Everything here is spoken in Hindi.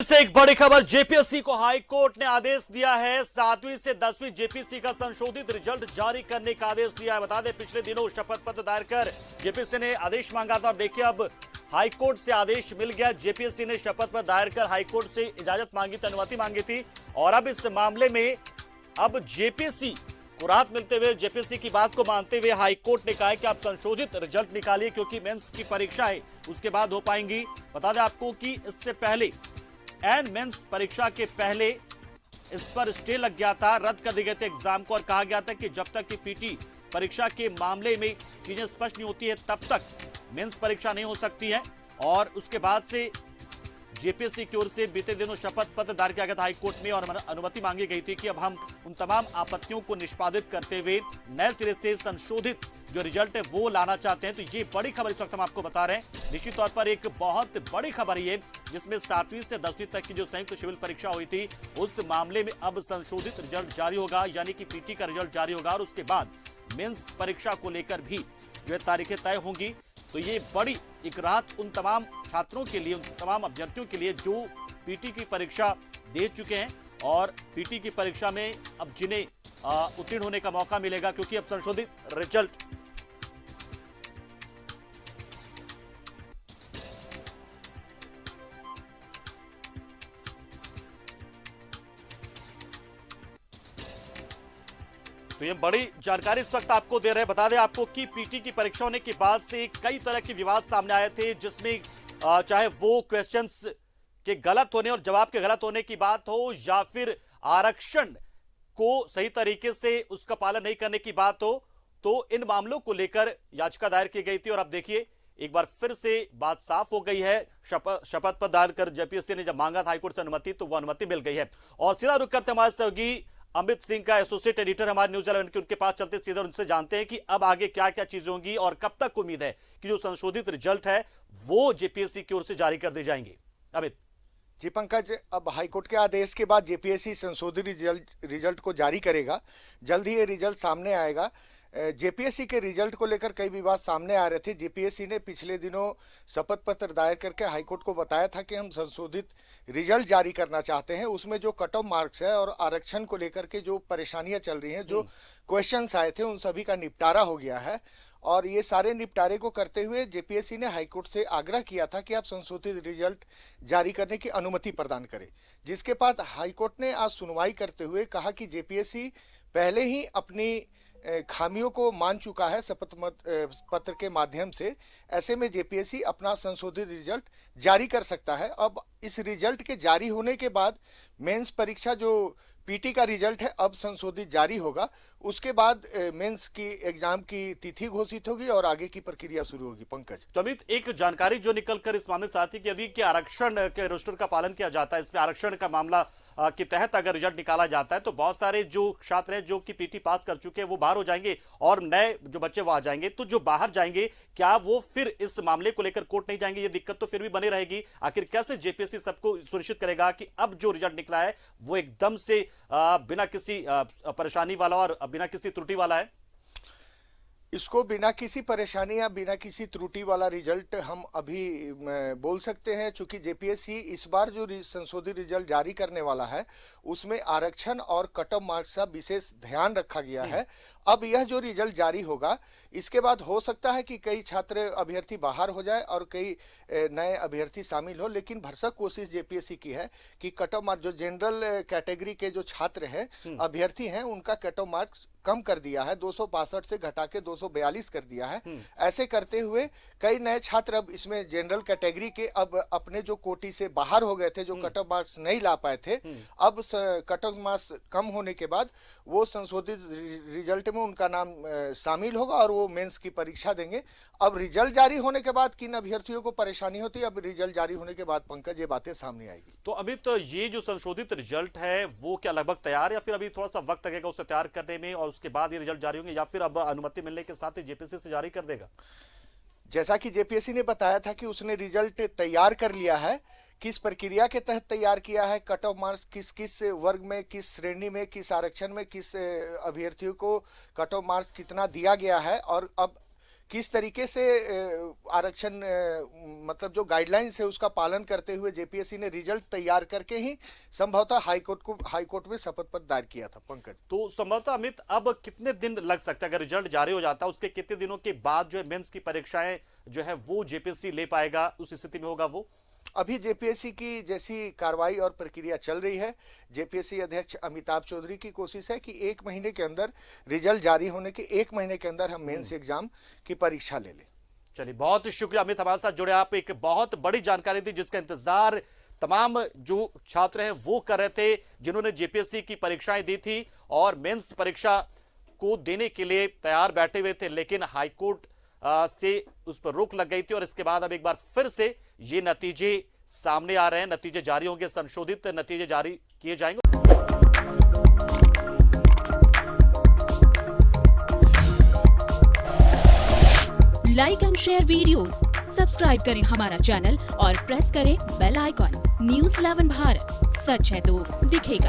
से एक बड़ी खबर, जेपीएससी को हाई कोर्ट ने आदेश दिया है 7वीं से 10वीं जेपीएससी का संशोधित रिजल्ट जारी करने का आदेश दिया है। बता दें पिछले दिनों शपथ पत्र दायर कर जेपीएससी ने आदेश मांगा था और देखिए अब हाई कोर्ट से आदेश मिल गया। जेपीएससी ने शपथ पत्र दायर कर हाई कोर्ट से इजाजत मांगी थी, अनुमति मांगी थी और अब इस मामले में अब जेपीएससी को राहत मिलते हुए जेपीएससी की बात को मानते हुए हाई कोर्ट ने कहा है कि आप संशोधित रिजल्ट निकालिए क्योंकि मेंस की परीक्षाएं उसके बाद हो पाएंगी। बता दें आपको कि इससे पहले एन मेंस परीक्षा के पहले इस पर स्टे लग गया था, रद्द कर दिए गए थे एग्जाम को और कहा गया था कि जब तक कि पीटी परीक्षा के मामले में चीजें स्पष्ट नहीं होती है तब तक मेंस परीक्षा नहीं हो सकती है। और उसके बाद से जेपीएससी की ओर से बीते दिनों शपथ पत्र दायर किया गया था हाईकोर्ट में और अनुमति मांगी गई थी कि अब हम उन तमाम आपत्तियों को निष्पादित करते हुए नए सिरे से संशोधित जो रिजल्ट है वो लाना चाहते हैं। तो ये बड़ी खबर इस वक्त हम आपको बता रहे हैं। निश्चित तौर पर एक बहुत बड़ी खबर ये जिसमें 7वीं से 10वीं तक की जो संयुक्त सिविल परीक्षा हुई थी उस मामले में अब संशोधित रिजल्ट जारी होगा, यानी कि पीटी का रिजल्ट जारी होगा और उसके बाद मेंस परीक्षा को लेकर भी जो तारीखें तय होंगी। तो ये बड़ी एक राहत उन तमाम छात्रों के लिए, उन तमाम अभ्यर्थियों के लिए जो पीटी की परीक्षा दे चुके हैं और पीटी की परीक्षा में अब जिन्हें उत्तीर्ण होने का मौका मिलेगा क्योंकि अब संशोधित रिजल्ट तो ये बड़ी जानकारी इस वक्त आपको दे रहे हैं। बता दें आपको कि पीटी की परीक्षा होने के बाद से कई तरह के विवाद सामने आए थे जिसमें चाहे वो क्वेश्चंस के गलत होने और जवाब के गलत होने की बात हो या फिर आरक्षण को सही तरीके से उसका पालन नहीं करने की बात हो, तो इन मामलों को लेकर याचिका दायर की गई थी और अब देखिए एक बार फिर से बात साफ हो गई है। शपथ पत्र दायर कर जेपीएससी ने जब मांगा था हाईकोर्ट से अनुमति तो वो अनुमति मिल गई है। और सीधा रुक करते हमारे सहयोगी अमित सिंह का एसोसिएट एडिटर हमारे न्यूज 11 के उनके पास चलते सीधे उनसे जानते हैं कि अब आगे क्या क्या चीजें होंगी और कब तक उम्मीद है कि जो संशोधित रिजल्ट है वो जेपीएससी की ओर से जारी कर दी जाएंगे। अमित जी पंकज, अब हाईकोर्ट के आदेश के बाद जेपीएससी संशोधित रिजल्ट को जारी करेगा। जल्द ही ये रिजल्ट सामने आएगा। जेपीएससी के रिजल्ट को लेकर कई विवाद सामने आ रहे थे। जेपीएससी ने पिछले दिनों शपथ पत्र दायर करके हाईकोर्ट को बताया था कि हम संशोधित रिजल्ट जारी करना चाहते हैं। उसमें जो कट ऑफ मार्क्स है और आरक्षण को लेकर के जो परेशानियां चल रही हैं, जो क्वेश्चंस आए थे, उन सभी का निपटारा हो गया है। और ये सारे निपटारे को करते हुए जेपीएससी ने हाईकोर्ट से आग्रह किया था कि आप संशोधित रिजल्ट जारी करने की अनुमति प्रदान करें, जिसके बाद हाईकोर्ट ने आज सुनवाई करते हुए कहा कि जेपीएससी पहले ही अपनी खामियों को मान चुका है शपथ पत्र के माध्यम से। ऐसे में जेपीएससी अपना संशोधित रिजल्ट जारी कर सकता है। अब इस रिजल्ट के जारी होने के बाद मेंस परीक्षा जो पीटी का रिजल्ट है अब संशोधित जारी होगा। उसके बाद मेंस की एग्जाम की तिथि घोषित होगी और आगे की प्रक्रिया शुरू होगी। पंकज, तो अमित एक जानकारी जो निकल कर इस मामले से आती है कि यदि कि आरक्षण के रोस्टर का पालन किया जाता है, इसमें आरक्षण का मामला के तहत अगर रिजल्ट निकाला जाता है तो बहुत सारे जो छात्र हैं जो कि पीटी पास कर चुके हैं वो बाहर हो जाएंगे और नए जो बच्चे वो आ जाएंगे। तो जो बाहर जाएंगे क्या वो फिर इस मामले को लेकर कोर्ट नहीं जाएंगे? ये दिक्कत तो फिर भी बनी रहेगी। आखिर कैसे जेपीएससी सबको सुनिश्चित करेगा कि अब जो रिजल्ट निकला है वो एकदम से बिना किसी परेशानी वाला और बिना किसी त्रुटि वाला है? इसको बिना किसी परेशानी या बिना किसी त्रुटि वाला रिजल्ट हम अभी बोल सकते हैं, चूंकि जेपीएससी इस बार जो संशोधित रिजल्ट जारी करने वाला है उसमें आरक्षण और कट ऑफ मार्क्स का विशेष ध्यान रखा गया है। अब यह जो रिजल्ट जारी होगा इसके बाद हो सकता है कि कई छात्र अभ्यर्थी बाहर हो जाए और कई नए अभ्यर्थी शामिल हो, लेकिन भरसक कोशिश जेपीएससी की है कि कट ऑफ मार्क्स जो जनरल कैटेगरी के जो छात्र हैं, अभ्यर्थी हैं, उनका कट ऑफ मार्क्स कम कर दिया है, 262 से घटा के 242 कर दिया है। ऐसे करते हुए कई नए छात्र अब इसमें जनरल कैटेगरी के अब अपने जो कोटि से बाहर हो गए थे, जो कट ऑफ मार्क्स नहीं ला पाए थे, अब कट ऑफ मार्क्स कम होने के बाद वो संशोधित रिजल्ट में उनका नाम शामिल होगा और वो मेंस की परीक्षा देंगे। अब रिजल्ट जारी होने के बाद किन अभ्यर्थियों को परेशानी होती है, अब रिजल्ट जारी होने के बाद पंकज ये बातें सामने आएगी। तो अभी तो ये जो संशोधित रिजल्ट है वो क्या लगभग तैयार या फिर अभी थोड़ा सा वक्त लगेगा उसे तैयार करने में और उसके बाद ये रिजल्ट जारी होंगे या फिर अब अनुमति मिलने के साथ ही जेपीएससी से जारी कर देगा? जैसा कि जेपीएससी ने बताया था कि उसने रिजल्ट तैयार कर लिया है। किस प्रक्रिया के तहत तैयार किया है, कट ऑफ मार्क्स किस किस वर्ग में, किस श्रेणी में, किस आरक्षण में किस अभ्यर्थियों को कट ऑफ मार्क्स कितना दिया गया है और अब किस तरीके से आरक्षण मतलब जो गाइडलाइंस है उसका पालन करते हुए जेपीएससी ने रिजल्ट तैयार करके ही संभवतः हाईकोर्ट में शपथ पत्र दायर किया था। पंकज, तो संभवतः अमित अब कितने दिन लग सकते हैं? अगर रिजल्ट जारी हो जाता है उसके कितने दिनों के बाद जो है मेंस की परीक्षाएं जो है वो जेपीएससी ले पाएगा, उस स्थिति में होगा वो? अभी जेपीएससी की जैसी कार्रवाई और प्रक्रिया चल रही है, जेपीएससी अध्यक्ष अमिताभ चौधरी की कोशिश है कि 1 महीने के अंदर रिजल्ट जारी होने के 1 महीने के अंदर हम मेंस एग्जाम की परीक्षा ले लें। चलिए, बहुत शुक्रिया अमित, हमारे साथ जुड़े। आप एक बहुत बड़ी जानकारी दी जिसका इंतजार तमाम जो छात्र हैं वो कर रहे थे, जिन्होंने जेपीएससी की परीक्षाएं दी थी और मेंस परीक्षा को देने के लिए तैयार बैठे हुए थे, लेकिन हाईकोर्ट से उस पर रोक लग गई थी और इसके बाद अब एक बार फिर से ये नतीजे सामने आ रहे हैं। नतीजे जारी होंगे, संशोधित नतीजे जारी किए जाएंगे। Like and share videos, subscribe करें हमारा चैनल और प्रेस करें बेल आइकॉन। न्यूज़ 11 भारत, सच है तो दिखेगा।